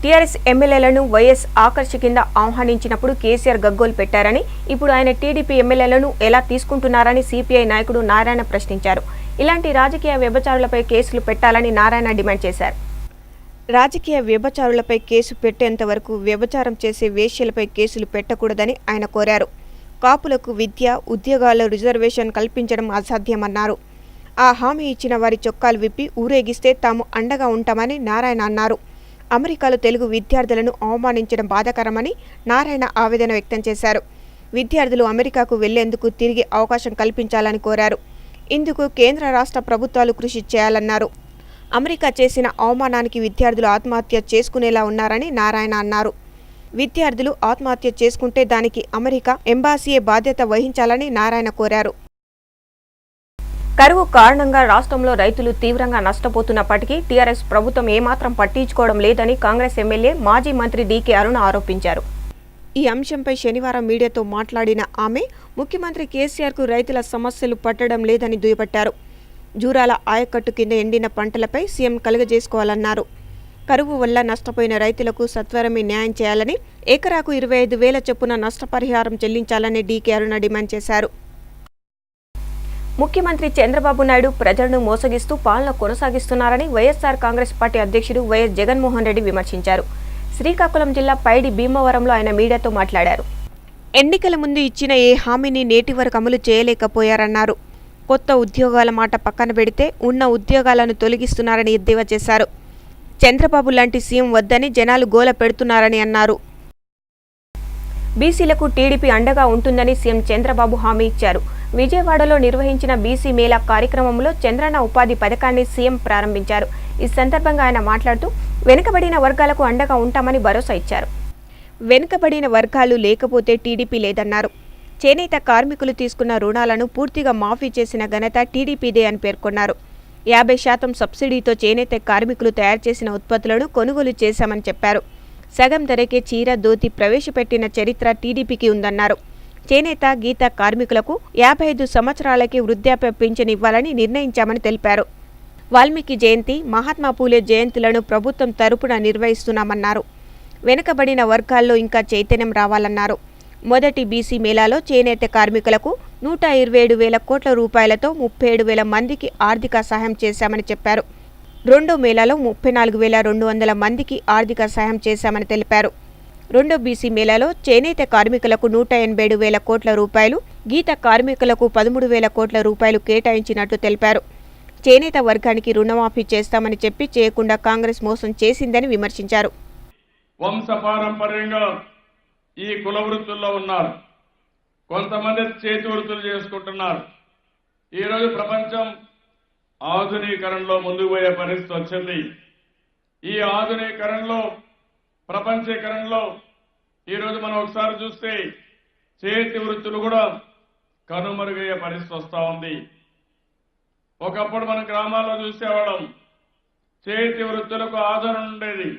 TRS ఎమ్మెల్యేలను YS ఆకర్ష కింద ఆహ్వానించినప్పుడు కేసీఆర్ గగ్గోలు పెట్టారని, ఇప్పుడు ఆయన టీడీపీ ఎమ్మెల్యేలను ఎలా తీసుకుంటున్నారని సిపిఐ నాయకుడు నారాయణ ప్రశ్నించారు. ఇలాంటి రాజకీయ వ్యభిచారులపై కేసులు పెట్టాలని నారాయణ డిమాండ్ చేశారు. రాజకీయ వ్యభిచారులపై కేసు పెట్టేంత వరకు వ్యభిచారం చేసే వేశ్యలపై కేసులు పెట్టకూడదని ఆయన కోరారు. కాపులకు విద్య, ఉద్యోగాల్లో రిజర్వేషన్ కల్పించడం అసాధ్యమన్నారు. ఆ హామీ ఇచ్చిన వారి చొక్కాలు విప్పి ఊరేగిస్తే తాము అండగా ఉంటామని నారాయణ అన్నారు. అమెరికాలో తెలుగు విద్యార్థులను అవమానించడం బాధాకరమని నారాయణ ఆవేదన వ్యక్తం చేశారు. విద్యార్థులు అమెరికాకు వెళ్లేందుకు తిరిగి అవకాశం కల్పించాలని కోరారు. ఇందుకు కేంద్ర రాష్ట్ర ప్రభుత్వాలు కృషి చేయాలన్నారు. అమెరికా చేసిన అవమానానికి విద్యార్థులు ఆత్మహత్య చేసుకునేలా ఉన్నారని నారాయణ అన్నారు. విద్యార్థులు ఆత్మహత్య చేసుకుంటే దానికి అమెరికా ఎంబాసీయే బాధ్యత వహించాలని నారాయణ కోరారు. కరువు కారణంగా రాష్ట్రంలో రైతులు తీవ్రంగా నష్టపోతున్నప్పటికీ టీఆర్ఎస్ ప్రభుత్వం ఏమాత్రం పట్టించుకోవడం లేదని కాంగ్రెస్ ఎమ్మెల్యే మాజీ మంత్రి డీకే అరుణ ఆరోపించారు. ఈ అంశంపై శనివారం మీడియాతో మాట్లాడిన ఆమె ముఖ్యమంత్రి కేసీఆర్కు రైతుల సమస్యలు పట్టడం లేదని దుయ్యబట్టారు. జూరాల ఆయకట్టు కింద ఎండిన పంటలపై సీఎం కలుగజేసుకోవాలన్నారు. కరువు వల్ల నష్టపోయిన రైతులకు సత్వరమే న్యాయం చేయాలని, ఎకరాకు 25,000 చొప్పున నష్టపరిహారం చెల్లించాలని డీకే అరుణ డిమాండ్ చేశారు. ముఖ్యమంత్రి చంద్రబాబు నాయుడు ప్రజలను మోసగిస్తూ పాలన కొనసాగిస్తున్నారని వైఎస్ఆర్ కాంగ్రెస్ పార్టీ అధ్యక్షుడు వైఎస్ జగన్మోహన్ రెడ్డి విమర్శించారు. శ్రీకాకుళం జిల్లా పైడి భీమవరంలో ఆయన మీడియాతో మాట్లాడారు. ఎన్నికల ముందు ఇచ్చిన ఏ హామీని నేటి వరకు అమలు చేయలేకపోయారన్నారు. కొత్త ఉద్యోగాల మాట పక్కన పెడితే ఉన్న ఉద్యోగాలను తొలగిస్తున్నారని ఎద్దేవా చేశారు. చంద్రబాబు లాంటి సీఎం వద్దని జనాలు గోల పెడుతున్నారని అన్నారు. బీసీలకు టీడీపీ అండగా ఉంటుందని సీఎం చంద్రబాబు హామీ ఇచ్చారు. విజయవాడలో నిర్వహించిన బీసీ మేళా కార్యక్రమంలో చంద్రన్న ఉపాధి పథకాన్ని సీఎం ప్రారంభించారు. ఈ సందర్భంగా ఆయన మాట్లాడుతూ వెనుకబడిన వర్గాలకు అండగా ఉంటామని భరోసా ఇచ్చారు. వెనుకబడిన వర్గాలు లేకపోతే టీడీపీ లేదన్నారు. చేనేత కార్మికులు తీసుకున్న రుణాలను పూర్తిగా మాఫీ చేసిన ఘనత టీడీపీదే అని పేర్కొన్నారు. 50% సబ్సిడీతో చేనేత కార్మికులు తయారు చేసిన ఉత్పత్తులను కొనుగోలు చేశామని చెప్పారు. సగం ధరకే చీర, ధోతి ప్రవేశపెట్టిన చరిత్ర టీడీపీకి ఉందన్నారు. చేనేత, గీత కార్మికులకు 55 సంవత్సరాలకి వృద్ధాప్య పింఛను ఇవ్వాలని నిర్ణయించామని తెలిపారు. వాల్మీకి జయంతి, మహాత్మా పూలే జయంతులను ప్రభుత్వం తరపున నిర్వహిస్తున్నామన్నారు. వెనుకబడిన వర్గాల్లో ఇంకా చైతన్యం రావాలన్నారు. మొదటి బీసీ మేళాలో చేనేత కార్మికులకు 127,000 కోట్ల రూపాయలతో 37,000 మందికి ఆర్థిక సహాయం చేశామని చెప్పారు. రెండో మేళాలో 34,200 మందికి ఆర్థిక సహాయం చేశామని తెలిపారు. రెండో బీసీ మేళాలో చేనేత కార్మికులకు 187,000 కోట్ల రూపాయలు, గీత కార్మికులకు 13,000 కోట్ల రూపాయలు కేటాయించినట్టు తెలిపారు. చేనేత వర్గానికి రుణమాఫీ చేస్తామని చెప్పి చేయకుండా కాంగ్రెస్ మోసం చేసిందని విమర్శించారు. వంశపారంపర్యంగా ఈ కుల వృత్తుల్లో ఉన్నారు, కొంతమంది చేతి వృత్తులు చేసుకుంటున్నారు. ఈరోజు ప్రపంచం ఆధునీకరణలో ముందుకు పోయే పరిస్థితి వచ్చింది. ఈ ఆధునీకరణలో, ప్రపంచీకరణలో ఈరోజు మనం ఒకసారి చూస్తే చేతి వృత్తులు కూడా కనుమరుగయ్యే పరిస్థితి వస్తూ ఉంది. ఒకప్పుడు మన గ్రామాల్లో చూసేవాళ్ళం, చేతి వృత్తులకు ఆదరణ ఉండేది.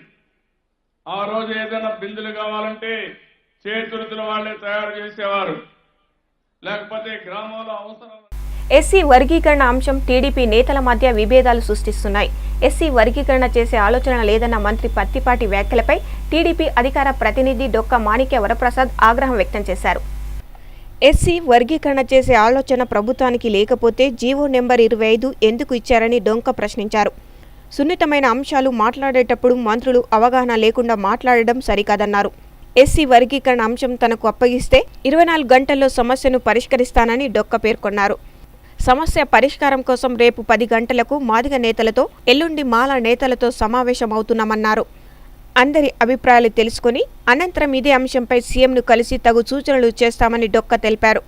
ఆ రోజు ఏదైనా బిందులు కావాలంటే చేతి వృత్తుల వాళ్ళే తయారు చేసేవారు, లేకపోతే గ్రామంలో అవసరం. ఎస్సీ వర్గీకరణ అంశం టీడీపీ నేతల మధ్య విభేదాలు సృష్టిస్తున్నాయి. ఎస్సీ వర్గీకరణ చేసే ఆలోచన లేదన్న మంత్రి పత్తిపాటి వ్యాఖ్యలపై టీడీపీ అధికార ప్రతినిధి డొక్క మాణిక్య వరప్రసాద్ ఆగ్రహం వ్యక్తం చేశారు. ఎస్సీ వర్గీకరణ చేసే ఆలోచన ప్రభుత్వానికి లేకపోతే జీవో నెంబర్ 25 ఎందుకు ఇచ్చారని డొంక ప్రశ్నించారు. సున్నితమైన అంశాలు మాట్లాడేటప్పుడు మంత్రులు అవగాహన లేకుండా మాట్లాడడం సరికాదన్నారు. ఎస్సీ వర్గీకరణ అంశం తనకు అప్పగిస్తే 24 గంటల్లో సమస్యను పరిష్కరిస్తానని డొక్క పేర్కొన్నారు. సమస్య పరిష్కారం కోసం రేపు 10 గంటలకు మాదిగ నేతలతో, ఎల్లుండి మాల నేతలతో సమావేశమవుతున్నామన్నారు. అందరి అభిప్రాయాలు తెలుసుకుని అనంతరం ఇదే అంశంపై సీఎంను కలిసి తగు సూచనలు చేస్తామని డొక్క తెలిపారు.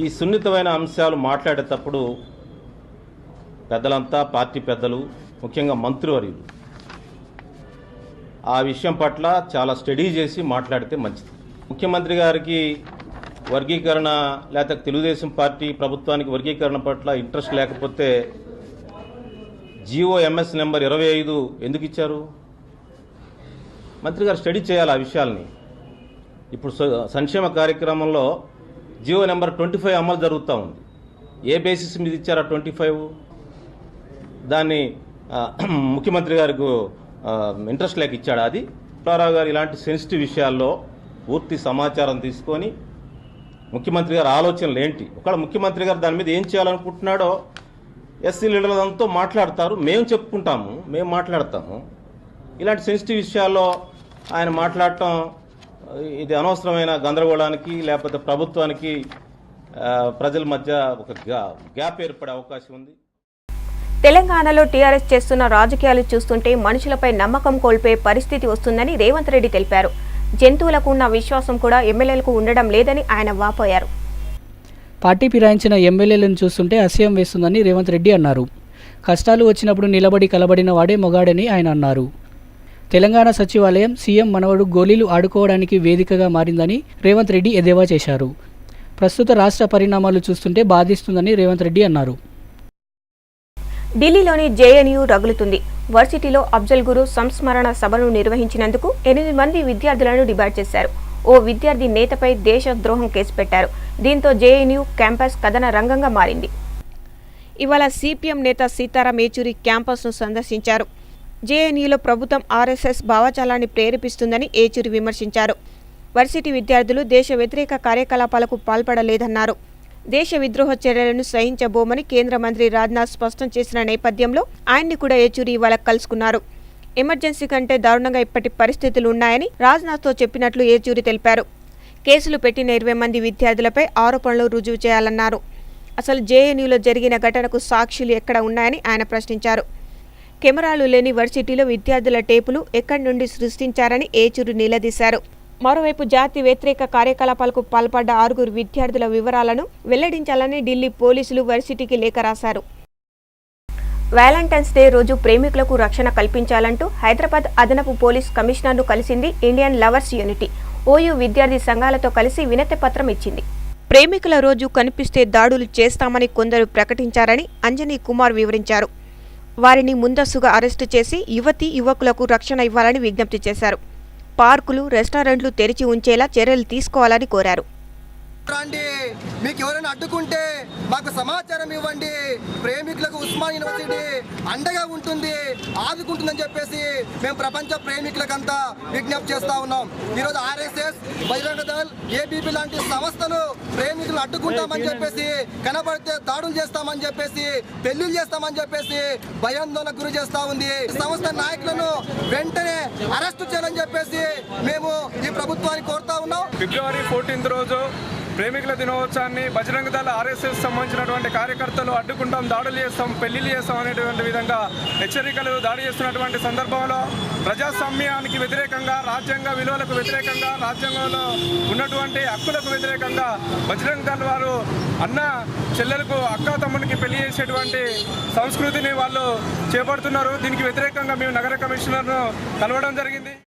ఈ సున్నితమైన అంశాలు మాట్లాడేటప్పుడు పెద్దలంతా, పార్టీ పెద్దలు, ముఖ్యంగా మంత్రివర్యులు ఆ విషయం పట్ల చాలా స్టడీ చేసి మాట్లాడితే మంచిది. ముఖ్యమంత్రి గారికి వర్గీకరణ లేక తెలుగుదేశం పార్టీ ప్రభుత్వానికి వర్గీకరణ పట్ల ఇంట్రెస్ట్ లేకపోతే జీవో ఎంఎస్ నెంబర్ 25 ఎందుకు ఇచ్చారు? మంత్రి గారు స్టడీ చేయాలి ఆ విషయాల్ని. ఇప్పుడు సంక్షేమ కార్యక్రమంలో జీవో నెంబర్ 25 అమలు జరుగుతూ ఉంది. ఏ బేసిస్ మీద ఇచ్చారా 25? దాన్ని ముఖ్యమంత్రి గారికి ఇంట్రెస్ట్ లేక ఇచ్చాడు. అది పుల్లారావు గారు ఇలాంటి సెన్సిటివ్ విషయాల్లో పూర్తి సమాచారం తీసుకొని ముఖ్యమంత్రి గారి ఆలోచనలు ఏంటి, ఒకవేళ ముఖ్యమంత్రి గారు దాని మీద ఏం చేయాలనుకుంటున్నాడో ఎస్సీ లీడర్లంతా మాట్లాడతారు, మేము చెప్పుకుంటాము, మేము మాట్లాడతాము. ఇలాంటి సెన్సిటివ్ విషయాల్లో ఆయన మాట్లాడటం ఇది అనవసరమైన గందరగోళానికి లేకపోతే ప్రభుత్వానికి ప్రజల మధ్య ఒక గ్యాప్ ఏర్పడే అవకాశం ఉంది. తెలంగాణలో టీఆర్ఎస్ చేస్తున్న రాజకీయాలు చూస్తుంటే మనుషులపై నమ్మకం కోల్పోయే పరిస్థితి వస్తుందని రేవంత్ రెడ్డి తెలిపారు. జంతువులకు ఉన్న విశ్వాసం కూడా ఎమ్మెల్యేలకు ఉండడం లేదని ఆయన వాపోయారు. పార్టీ ఫిరాయించిన ఎమ్మెల్యేలను చూస్తుంటే అసహ్యం వేస్తుందని రేవంత్ రెడ్డి అన్నారు. కష్టాలు వచ్చినప్పుడు నిలబడి కలబడిన వాడే మొగాడని ఆయన అన్నారు. తెలంగాణ సచివాలయం సీఎం మనవడు గోళీలు ఆడుకోవడానికి వేదికగా మారిందని రేవంత్ రెడ్డి ఎద్దేవా చేశారు. ప్రస్తుత రాష్ట్ర పరిణామాలు చూస్తుంటే బాధిస్తుందని రేవంత్ రెడ్డి అన్నారు. ఢిల్లీలోని జేఎన్యూ రగులుతుంది. వర్సిటీలో అఫ్జల్ గురు సంస్మరణ సభను నిర్వహించినందుకు 8 మంది విద్యార్థులను డిబార్ చేశారు. ఓ విద్యార్థి నేతపై దేశద్రోహం కేసు పెట్టారు. దీంతో జేఎన్యూ క్యాంపస్ కథన రంగంగా మారింది. ఇవాళ సిపిఎం నేత సీతారాం ఏచూరి క్యాంపస్ను సందర్శించారు. జేఎన్యూలో ప్రభుత్వం ఆర్ఎస్ఎస్ భావజాలాన్ని ప్రేరేపిస్తుందని ఏచూరి విమర్శించారు. వర్సిటీ విద్యార్థులు దేశ వ్యతిరేక కార్యకలాపాలకు పాల్పడలేదన్నారు. దేశ విద్రోహ చర్యలను సహించబోమని కేంద్ర మంత్రి రాజ్నాథ్ స్పష్టం చేసిన నేపథ్యంలో ఆయన్ని కూడా ఏచూరి ఇవాళ కలుసుకున్నారు. ఎమర్జెన్సీ కంటే దారుణంగా ఇప్పటి పరిస్థితులు ఉన్నాయని రాజ్నాథ్తో చెప్పినట్లు ఏచూరి తెలిపారు. కేసులు పెట్టిన 20 మంది విద్యార్థులపై ఆరోపణలు రుజువు చేయాలన్నారు. అసలు జేఎన్యూలో జరిగిన ఘటనకు సాక్షులు ఎక్కడ ఉన్నాయని ఆయన ప్రశ్నించారు. కెమెరాలు లేని వర్సిటీలో విద్యార్థుల టేపులు ఎక్కడి నుండి సృష్టించారని ఏచూరి నిలదీశారు. మరోవైపు జాతి వ్యతిరేక కార్యకలాపాలకు పాల్పడ్డ 6 విద్యార్థుల వివరాలను వెల్లడించాలని ఢిల్లీ పోలీసులు వర్సిటీకి లేఖ రాశారు. వ్యాలంటైన్స్ డే రోజు ప్రేమికులకు రక్షణ కల్పించాలంటూ హైదరాబాద్ అదనపు పోలీస్ కమిషనర్ను కలిసింది ఇండియన్ లవర్స్ యూనిటీ. ఓయూ విద్యార్థి సంఘాలతో కలిసి వినతి పత్రం ఇచ్చింది. ప్రేమికుల రోజు కనిపిస్తే దాడులు చేస్తామని కొందరు ప్రకటించారని అంజనీ కుమార్ వివరించారు. వారిని ముందస్తుగా అరెస్టు చేసి యువకులకు రక్షణ ఇవ్వాలని విజ్ఞప్తి చేశారు. పార్కులు, రెస్టారెంట్లు తెరిచి ఉంచేలా చర్యలు తీసుకోవాలని కోరారు. రండి, మీకు ఎవరైనా అడ్డుకుంటే మాకు సమాచారం ఇవ్వండి. ప్రేమికులకు ఉస్మాన్ యూనివర్సిటీ అండగా ఉంటుంది, ఆదుకుంటుందని చెప్పేసి మేము ప్రపంచ ప్రేమికులకంతా విజ్ఞప్తి చేస్తా ఉన్నాం. ఈరోజు ఆర్ఎస్ఎస్, బజరంగ దళ్, ఏబీపీ లాంటి సంస్థలు ప్రేమికులను అడ్డుకుంటామని చెప్పేసి, కనబడితే దాడులు చేస్తామని చెప్పేసి, పెళ్లిళ్ళు చేస్తామని చెప్పేసి భయాందోళనకు గురి చేస్తా ఉంది. సంస్థ నాయకులను వెంటనే అరెస్టు చేయాలని చెప్పేసి మేము ఈ ప్రభుత్వాన్ని కోరుతా ఉన్నాం. ఫిబ్రవరి 14 రోజు ప్రేమికుల దినోత్సవాన్ని బజరంగ దళ ఆర్ఎస్ఎస్ సంబంధించినటువంటి కార్యకర్తలు అడ్డుకుంటాం, దాడులు చేస్తాం, పెళ్లిళ్ళు చేస్తాం అనేటువంటి విధంగా హెచ్చరికలు దాడి చేస్తున్నటువంటి సందర్భంలో ప్రజాస్వామ్యానికి వ్యతిరేకంగా, రాజ్యాంగ విలువలకు వ్యతిరేకంగా, రాజ్యాంగంలో ఉన్నటువంటి హక్కులకు వ్యతిరేకంగా బజరంగ దళ వారు అన్న చెల్లెలకు, అక్క తమ్మునికి పెళ్లి చేసేటువంటి సంస్కృతిని వాళ్ళు చేపడుతున్నారు. దీనికి వ్యతిరేకంగా మేము నగర కమిషనర్ను కలవడం జరిగింది.